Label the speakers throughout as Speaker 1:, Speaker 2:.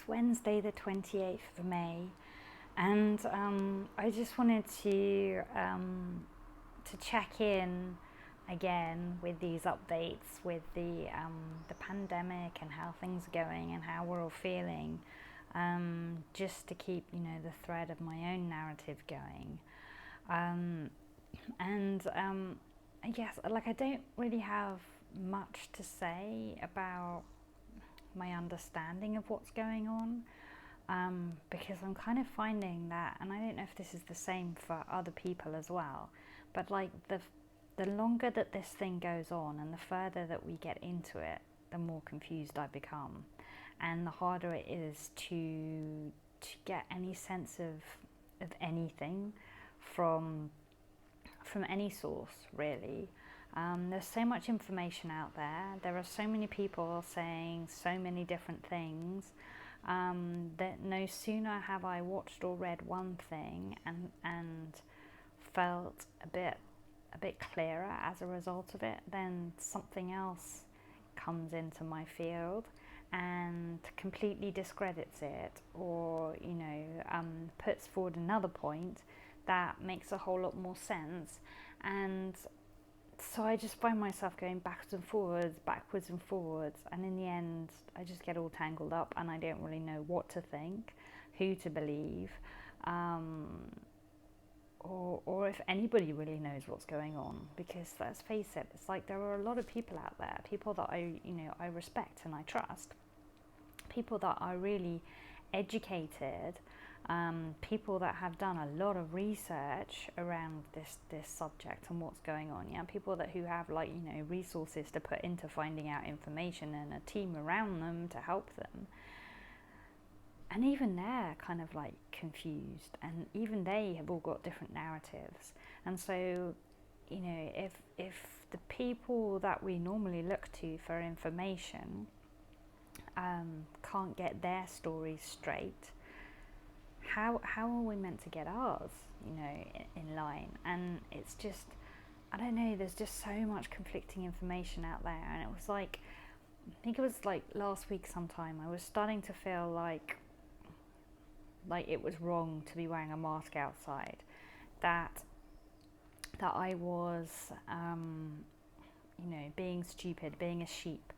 Speaker 1: It's Wednesday, the 28th of May, and I just wanted to check in again with these updates with the pandemic and how things are going and how we're all feeling, just to keep the thread of my own narrative going. And I guess I don't really have much to say about my understanding of what's going on, because I'm kind of finding that, and I don't know if this is the same for other people as well, but the longer that this thing goes on and the further that we get into it, the more confused I become, and the harder it is to get any sense of anything from any source, really. There's so much information out there. There are so many people saying so many different things, that no sooner have I watched or read one thing and felt a bit clearer as a result of it, then something else comes into my field and completely discredits it, or puts forward another point that makes a whole lot more sense. And so I just find myself going backwards and forwards, and in the end I just get all tangled up and I don't really know what to think, who to believe, or if anybody really knows what's going on. Because let's face it, it's like there are a lot of people out there, people that I respect and I trust, people that are really educated, people that have done a lot of research around this subject and what's going on. People who have resources to put into finding out information and a team around them to help them. And even they're kind of confused, and even they have all got different narratives. And so, if the people that we normally look to for information can't get their stories straight, how are we meant to get ours, in line? And it's just, I don't know, there's just so much conflicting information out there. And it was I think it was last week sometime, I was starting to feel like it was wrong to be wearing a mask outside, that I was being stupid, being a sheep,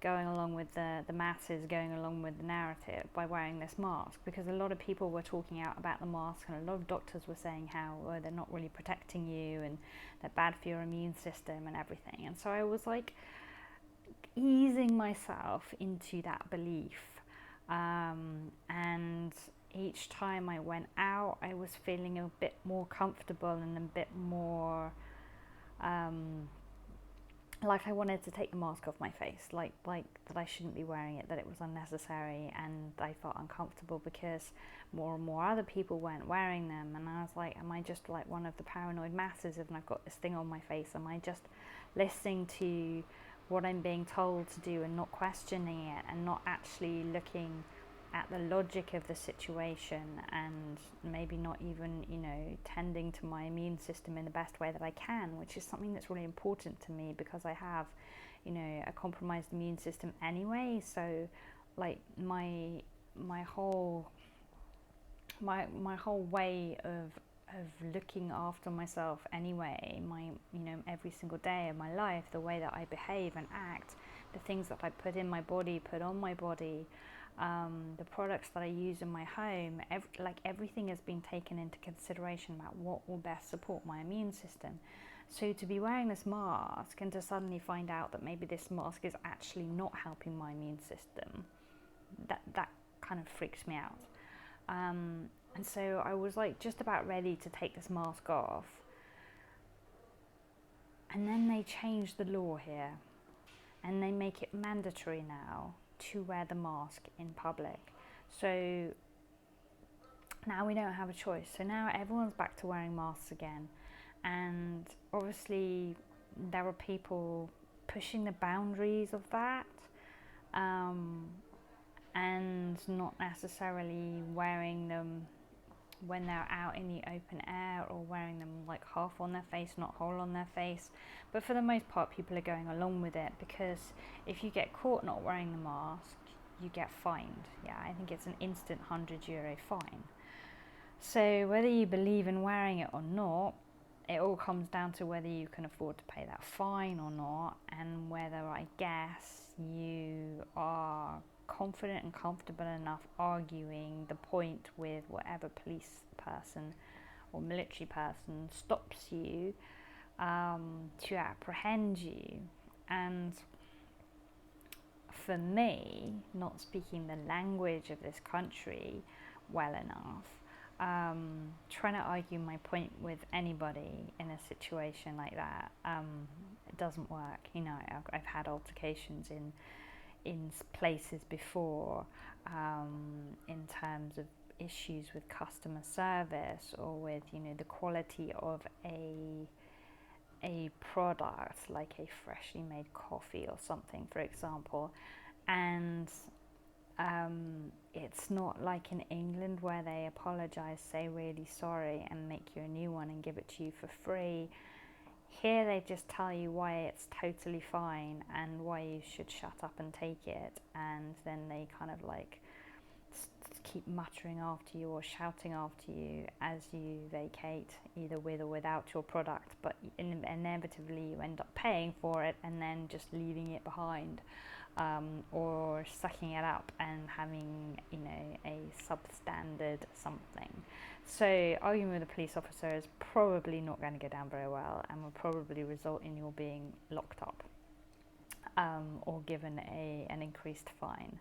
Speaker 1: going along with the masses, going along with the narrative by wearing this mask, because a lot of people were talking out about the mask, and a lot of doctors were saying how they're not really protecting you and they're bad for your immune system and everything. And so I was easing myself into that belief, and each time I went out I was feeling a bit more comfortable and a bit more I wanted to take the mask off my face, like that I shouldn't be wearing it, that it was unnecessary, and I felt uncomfortable because more and more other people weren't wearing them. And I was like, am I just one of the paranoid masses, and I've got this thing on my face? Am I just listening to what I'm being told to do and not questioning it, and not actually looking at the logic of the situation, and maybe not even tending to my immune system in the best way that I can, which is something that's really important to me, because I have a compromised immune system anyway. So my whole way of looking after myself anyway, my every single day of my life, the way that I behave and act, the things that I put in my body, put on my body, the products that I use in my home, everything has been taken into consideration about what will best support my immune system. So to be wearing this mask and to suddenly find out that maybe this mask is actually not helping my immune system, that kind of freaks me out. And so I was just about ready to take this mask off, and then they changed the law here, and they make it mandatory now to wear the mask in public. So now we don't have a choice. So now everyone's back to wearing masks again. And obviously there are people pushing the boundaries of that, and not necessarily wearing them when they're out in the open air, or wearing them half on their face, not whole on their face. But for the most part, people are going along with it, because if you get caught not wearing the mask, you get fined. Yeah, I think it's an instant €100 fine. So whether you believe in wearing it or not, it all comes down to whether you can afford to pay that fine or not, and whether, I guess, you are confident and comfortable enough arguing the point with whatever police person or military person stops you to apprehend you. And for me, not speaking the language of this country well enough, trying to argue my point with anybody in a situation like that, it doesn't work. You know, I've had altercations in places before, in terms of issues with customer service, or with, you know, the quality of a product like a freshly made coffee or something, for example. And it's not like in England where they apologize, say really sorry, and make you a new one and give it to you for free. Here they just tell you why it's totally fine and why you should shut up and take it, and then they kind of like keep muttering after you or shouting after you as you vacate, either with or without your product, but inevitably you end up paying for it and then just leaving it behind, or sucking it up and having, you know, a substandard something. So arguing with a police officer is probably not going to go down very well, and will probably result in your being locked up, or given an increased fine.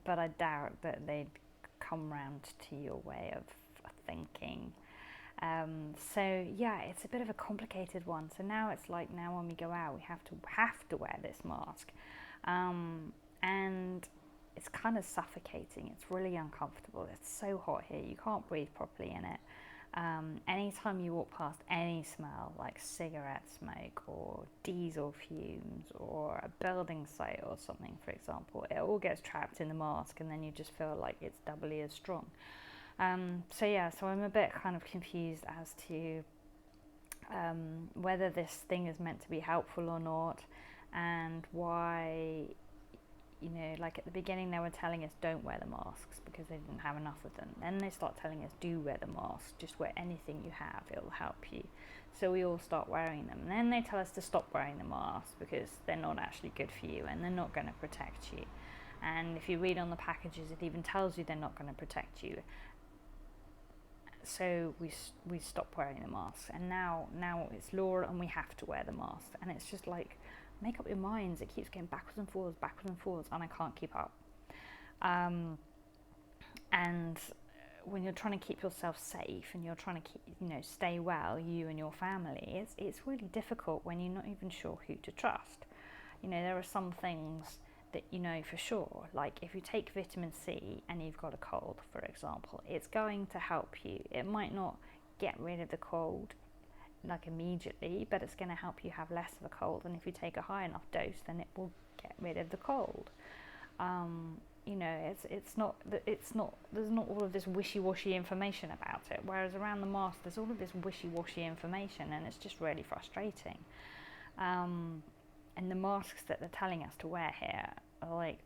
Speaker 1: But I doubt that they'd come round to your way of thinking. So yeah, it's a bit of a complicated one. So now it's like, now when we go out, we have to wear this mask, and it's kind of suffocating. It's really uncomfortable. It's so hot here. You can't breathe properly in it. Anytime you walk past any smell like cigarette smoke or diesel fumes or a building site or something, for example, it all gets trapped in the mask, and then you just feel like it's doubly as strong. So I'm a bit kind of confused as to whether this thing is meant to be helpful or not, and why, you know, like at the beginning they were telling us don't wear the masks because they didn't have enough of them. Then they start telling us do wear the mask, just wear anything you have, it'll help you. So we all start wearing them. And then they tell us to stop wearing the masks because they're not actually good for you and they're not going to protect you. And if you read on the packages, it even tells you they're not going to protect you. So we stop wearing the masks, and now it's law and we have to wear the mask. And it's just like, make up your minds. It keeps going backwards and forwards, and I can't keep up. And when you're trying to keep yourself safe and you're trying to keep, you know, stay well, you and your family, it's really difficult when you're not even sure who to trust. You know, there are some things that you know for sure, like if you take vitamin C and you've got a cold, for example, it's going to help you. It might not get rid of the cold like immediately, but it's going to help you have less of a cold, and if you take a high enough dose, then it will get rid of the cold. You know, it's not there's not all of this wishy-washy information about it, whereas around the mask there's all of this wishy-washy information, and it's just really frustrating. And the masks that they're telling us to wear here are like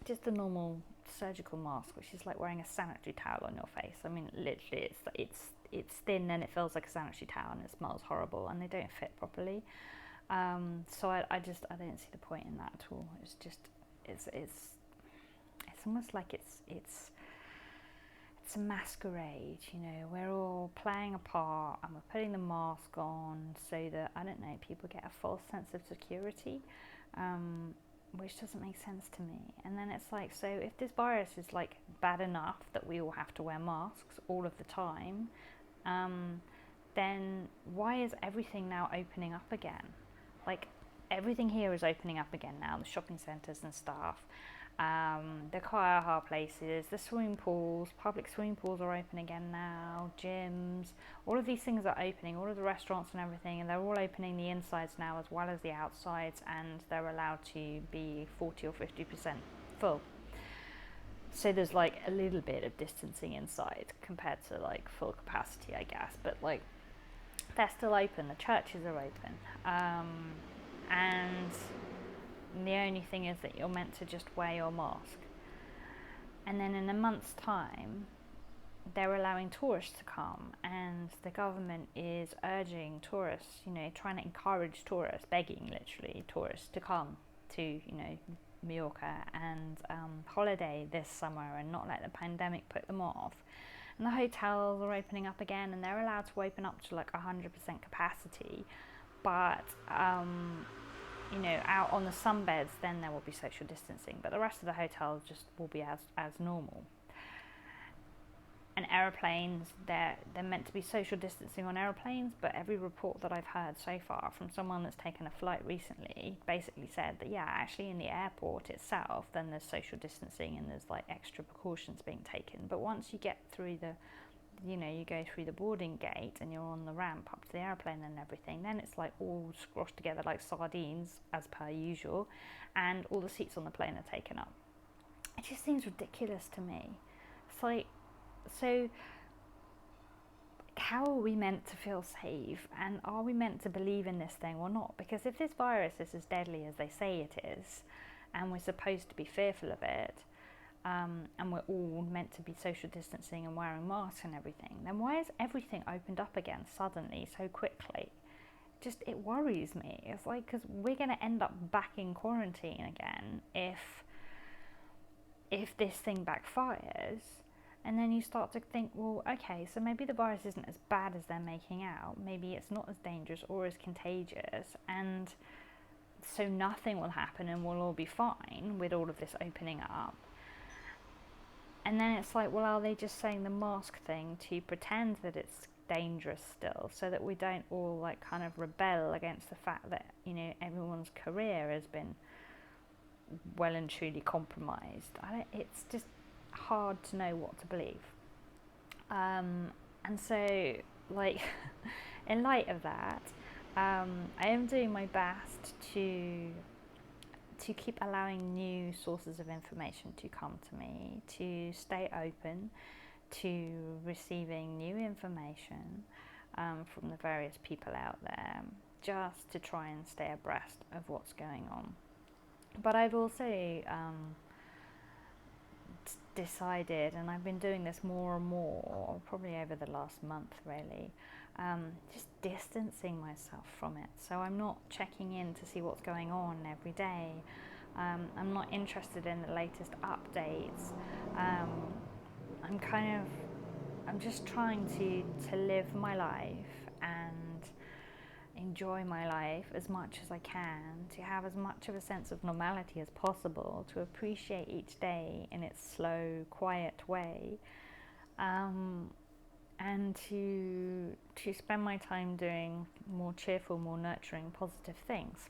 Speaker 1: just a normal surgical mask, which is like wearing a sanitary towel on your face. I mean, literally, it's thin and it feels like a sanitary towel, and it smells horrible, and they don't fit properly. So I don't see the point in that at all. It's just it's almost like it's a masquerade. You know, we're all playing a part, and we're putting the mask on so that, I don't know, people get a false sense of security, which doesn't make sense to me. And then it's like, so if this virus is like bad enough that we all have to wear masks all of the time, then why is everything now opening up again? Like, everything here is opening up again now, the shopping centres and stuff, the car places, the swimming pools, public swimming pools are open again now, gyms, all of these things are opening, all of the restaurants and everything, and they're all opening the insides now as well as the outsides, and they're allowed to be 40 or 50% full. So there's like a little bit of distancing inside compared to like full capacity, I guess, but like they're still open, the churches are open, and the only thing is that you're meant to just wear your mask. And then in a month's time, they're allowing tourists to come, and the government is urging tourists, trying to encourage tourists, begging literally tourists to come to, Mallorca and holiday this summer and not let the pandemic put them off. And the hotels are opening up again, and they're allowed to open up to like 100% capacity, but out on the sunbeds, then there will be social distancing, but the rest of the hotels just will be as normal. And aeroplanes, they're meant to be social distancing on aeroplanes, but every report that I've heard so far from someone that's taken a flight recently basically said that, yeah, actually in the airport itself, then there's social distancing and there's like extra precautions being taken. But once you get through you go through the boarding gate and you're on the ramp up to the airplane and everything, then it's like all squashed together like sardines as per usual, and all the seats on the plane are taken up. It just seems ridiculous to me. It's like, so how are we meant to feel safe, and are we meant to believe in this thing or not? Because if this virus is as deadly as they say it is, and we're supposed to be fearful of it, and we're all meant to be social distancing and wearing masks and everything, then why is everything opened up again suddenly so quickly? It worries me. It's like, because we're going to end up back in quarantine again if this thing backfires. And then you start to think, well, okay, so maybe the virus isn't as bad as they're making out. Maybe it's not as dangerous or as contagious, and so nothing will happen and we'll all be fine with all of this opening up. And then it's like, well, are they just saying the mask thing to pretend that it's dangerous still, so that we don't all like kind of rebel against the fact that, everyone's career has been well and truly compromised? It's just hard to know what to believe. And so, like, in light of that, I am doing my best to keep allowing new sources of information to come to me, to stay open to receiving new information from the various people out there, just to try and stay abreast of what's going on. But I've also decided, and I've been doing this more and more, probably over the last month really, just distancing myself from it. So I'm not checking in to see what's going on every day. I'm not interested in the latest updates. I'm just trying to live my life and enjoy my life as much as I can, to have as much of a sense of normality as possible, to appreciate each day in its slow, quiet way, and to spend my time doing more cheerful, more nurturing, positive things.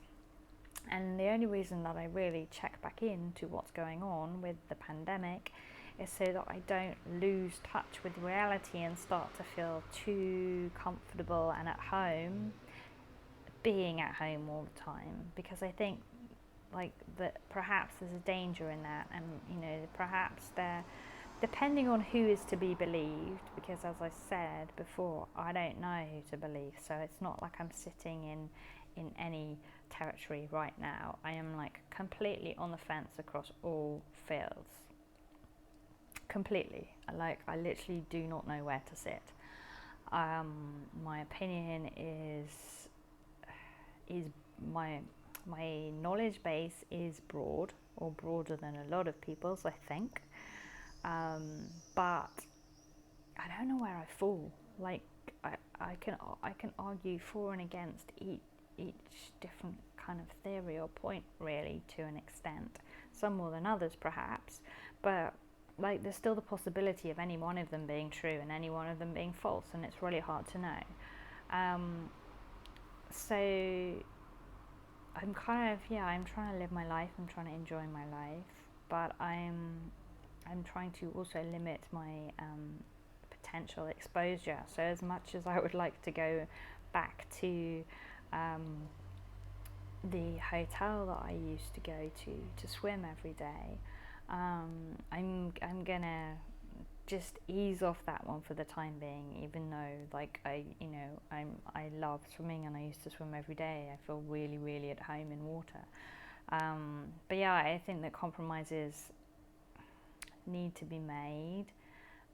Speaker 1: And the only reason that I really check back into what's going on with the pandemic is so that I don't lose touch with reality and start to feel too comfortable and at home being at home all the time, because I think like that perhaps there's a danger in that, and perhaps depending on who is to be believed, because as I said before, I don't know who to believe, so it's not like I'm sitting in any territory right now. I am like completely on the fence across all fields, completely. I literally do not know where to sit. My opinion is my knowledge base is broad, or broader than a lot of people's, I think, but I don't know where I fall. Like I can argue for and against each different kind of theory or point, really, to an extent, some more than others perhaps, but like there's still the possibility of any one of them being true and any one of them being false, and it's really hard to know. So I'm trying to live my life, I'm trying to enjoy my life, but I'm trying to also limit my potential exposure. So as much as I would like to go back to the hotel that I used to go to swim every day, I'm gonna just ease off that one for the time being, even though I love swimming and I used to swim every day. I feel really, really at home in water, But yeah, I think that compromises need to be made.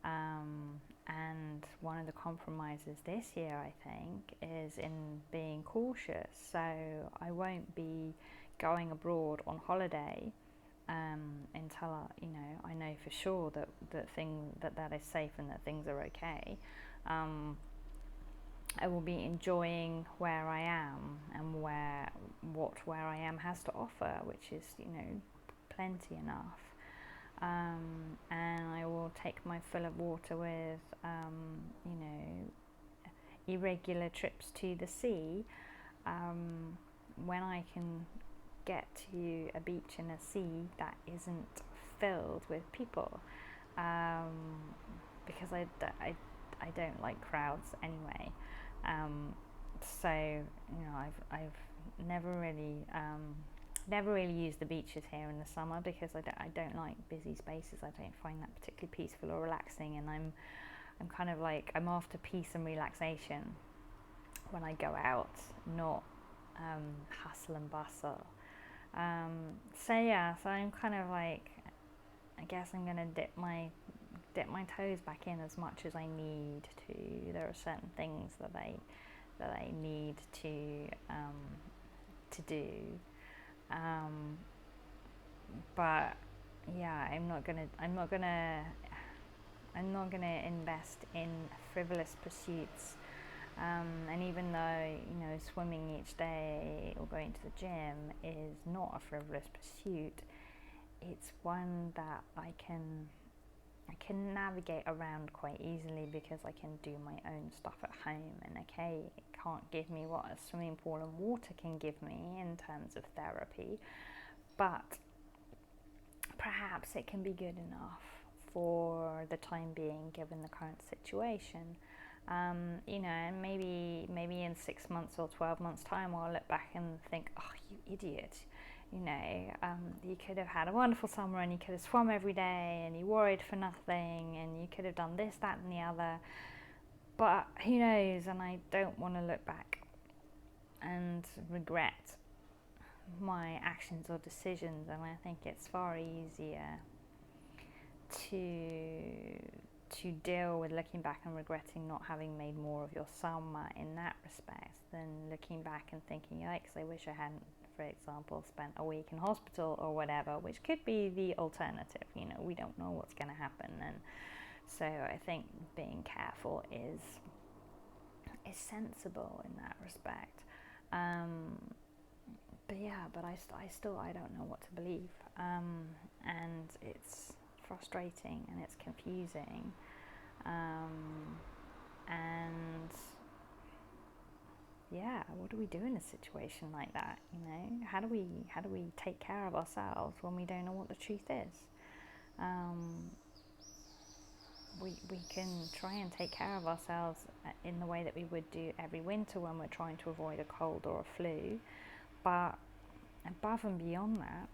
Speaker 1: And one of the compromises this year, I think, is in being cautious. So I won't be going abroad on holiday until I know for sure that is safe and that things are okay. I will be enjoying where I am and where I am has to offer, which is plenty enough. And I will take my fill of water with irregular trips to the sea. When I can get to a beach and a sea that isn't filled with people, because I don't like crowds anyway. So I've never really used the beaches here in the summer because I don't like busy spaces. I don't find that particularly peaceful or relaxing, and I'm kind of like, I'm after peace and relaxation when I go out, not hustle and bustle. So I'm kind of like, I guess I'm gonna dip my toes back in as much as I need to. There are certain things that I need to do. But yeah, I'm not gonna invest in frivolous pursuits. And even though swimming each day or going to the gym is not a frivolous pursuit, it's one that I can navigate around quite easily because I can do my own stuff at home. And okay, it can't give me what a swimming pool and water can give me in terms of therapy, but perhaps it can be good enough for the time being given the current situation. And maybe in 6 months or 12 months time I'll look back and think, oh, you idiot, you could have had a wonderful summer and you could have swum every day and you worried for nothing and you could have done this, that and the other. But who knows, and I don't want to look back and regret my actions or decisions. And I think it's far easier to deal with looking back and regretting not having made more of your summer in that respect than looking back and thinking, yikes, I wish I hadn't, for example, spent a week in hospital or whatever, which could be the alternative. We don't know what's going to happen. And so I think being careful is sensible in that respect. But I don't know what to believe. And it's frustrating and it's confusing. And yeah, what do we do in a situation like that? How do we take care of ourselves when we don't know what the truth is? We can try and take care of ourselves in the way that we would do every winter when we're trying to avoid a cold or a flu, but above and beyond that,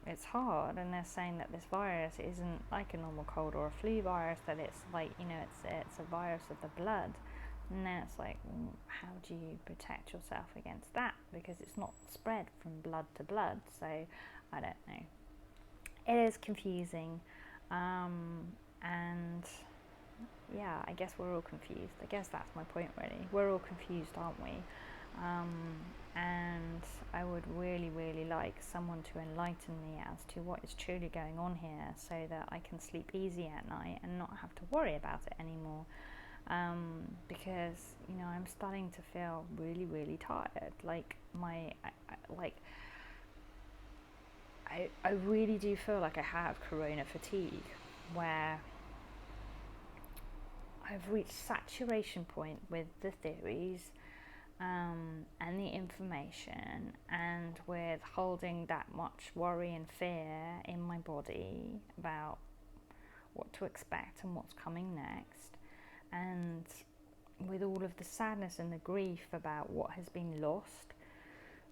Speaker 1: it's hard. And they're saying that this virus isn't like a normal cold or a flu virus, that it's like, it's a virus of the blood. And then it's like, how do you protect yourself against that? Because it's not spread from blood to blood. So I don't know. It is confusing. And yeah, I guess we're all confused. I guess that's my point, really. We're all confused, aren't we? And I would really, really like someone to enlighten me as to what is truly going on here, so that I can sleep easy at night and not have to worry about it anymore. Because I'm starting to feel really, really tired. I really do feel like I have corona fatigue, where I've reached saturation point with the theories and the information, and with holding that much worry and fear in my body about what to expect and what's coming next, and with all of the sadness and the grief about what has been lost,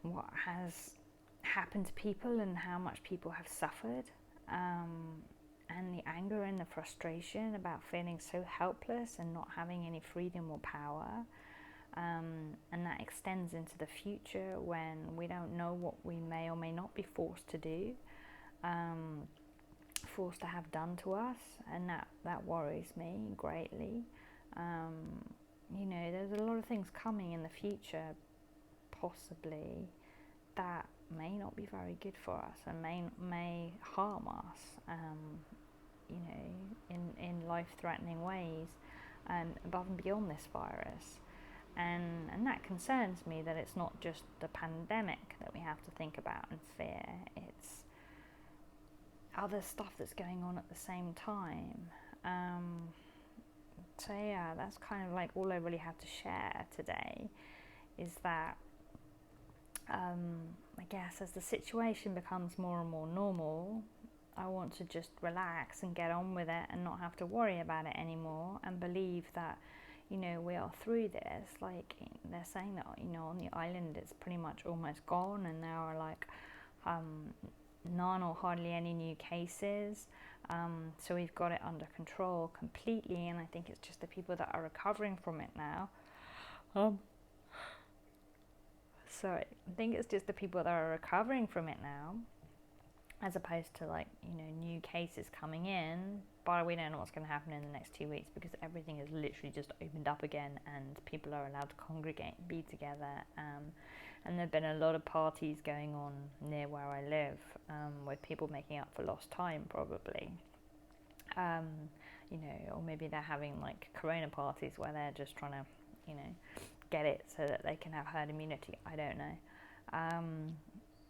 Speaker 1: what has happened to people and how much people have suffered, and the anger and the frustration about feeling so helpless and not having any freedom or power. And that extends into the future when we don't know what we may or may not be forced to do, forced to have done to us, and that worries me greatly. There's a lot of things coming in the future, possibly, that may not be very good for us and may harm us, in life-threatening ways, above and beyond this virus. And that concerns me, that it's not just the pandemic that we have to think about and fear, it's other stuff that's going on at the same time. So yeah, that's kind of like all I really have to share today, is that I guess as the situation becomes more and more normal, I want to just relax and get on with it and not have to worry about it anymore, and believe that, we are through this. Like, they're saying that, on the island it's pretty much almost gone, and there are like none or hardly any new cases. So we've got it under control completely, and I think it's just the people that are recovering from it now. I think it's just the people that are recovering from it now, as opposed to new cases coming in. But we don't know what's going to happen in the next 2 weeks, because everything is literally just opened up again and people are allowed to congregate and be together. And there have been a lot of parties going on near where I live, with people making up for lost time, probably. Or maybe they're having like corona parties where they're just trying to, get it so that they can have herd immunity. I don't know.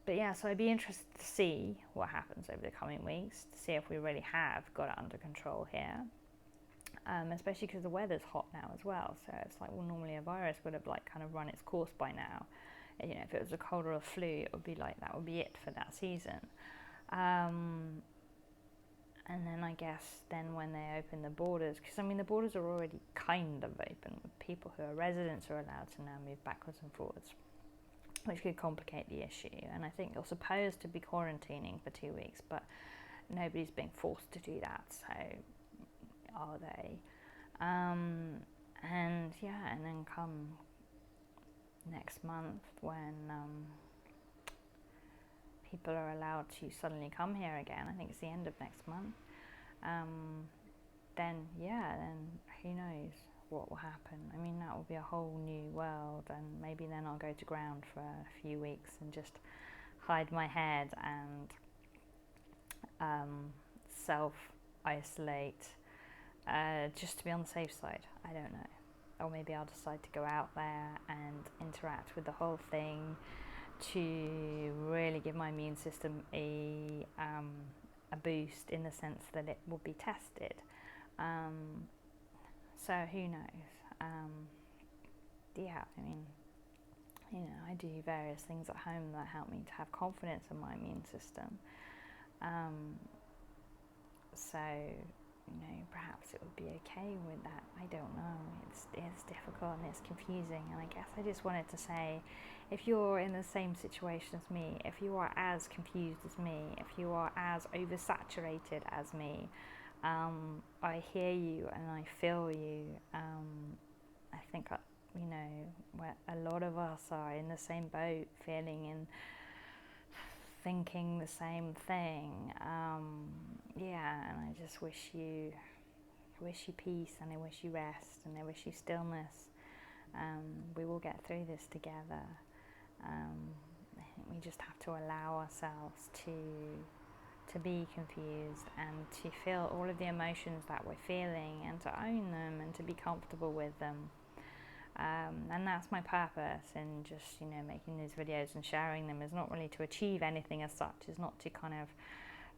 Speaker 1: But yeah, so I'd be interested to see what happens over the coming weeks, to see if we really have got it under control here. Especially because the weather's hot now as well. So it's like, well, normally a virus would have kind of run its course by now. If it was a cold or a flu, it would be like, that would be it for that season. And then I guess when they open the borders, because the borders are already kind of open, with people who are residents are allowed to now move backwards and forwards, which could complicate the issue. And I think you're supposed to be quarantining for 2 weeks, but nobody's being forced to do that, so are they? And then come next month, when people are allowed to suddenly come here again, I think it's the end of next month, then who knows what will happen. That will be a whole new world, and maybe then I'll go to ground for a few weeks and just hide my head and self-isolate, just to be on the safe side. I don't know. Or maybe I'll decide to go out there and interact with the whole thing, to really give my immune system a boost, in the sense that it will be tested. So who knows? I do various things at home that help me to have confidence in my immune system. So perhaps it would be okay with that. I don't know. It's difficult and it's confusing, and I guess I just wanted to say, if you're in the same situation as me, if you are as confused as me, if you are as oversaturated as me, I hear you and I feel you. I think where a lot of us are in the same boat, feeling and thinking the same thing. And I just wish you peace, and I wish you rest, and I wish you stillness. We will get through this together. I think we just have to allow ourselves to be confused, and to feel all of the emotions that we're feeling, and to own them, and to be comfortable with them. And that's my purpose in just making these videos and sharing them, is not really to achieve anything as such. Is not to kind of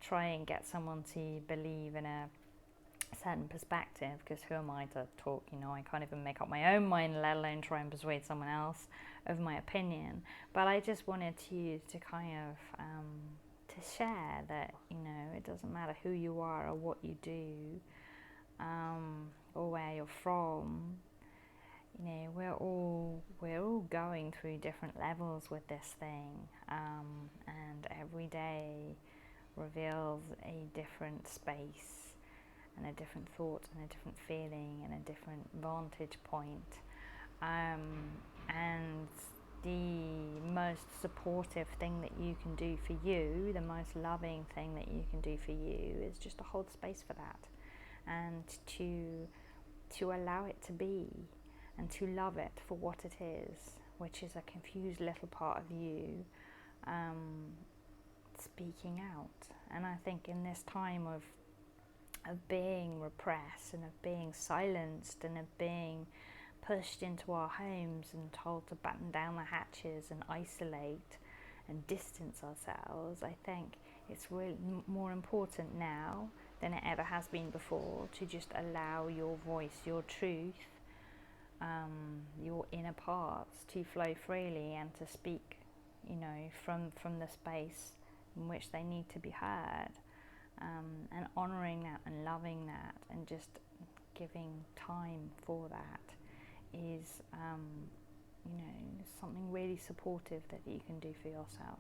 Speaker 1: try and get someone to believe in a certain perspective, because who am I to talk? I can't even make up my own mind, let alone try and persuade someone else of my opinion. But I just wanted to kind of to share that it doesn't matter who you are or what you do, or where you're from. We're all going through different levels with this thing, and every day reveals a different space, and a different thought, and a different feeling, and a different vantage point. And the most supportive thing that you can do for you, the most loving thing that you can do for you, is just to hold space for that, and to allow it to be, and to love it for what it is, which is a confused little part of you, speaking out. And I think in this time of being repressed, and of being silenced, and of being pushed into our homes and told to batten down the hatches and isolate and distance ourselves, I think it's really more important now than it ever has been before to just allow your voice, your truth, your inner parts to flow freely, and to speak, from the space in which they need to be heard, and honouring that and loving that, and just giving time for that is, something really supportive that you can do for yourself.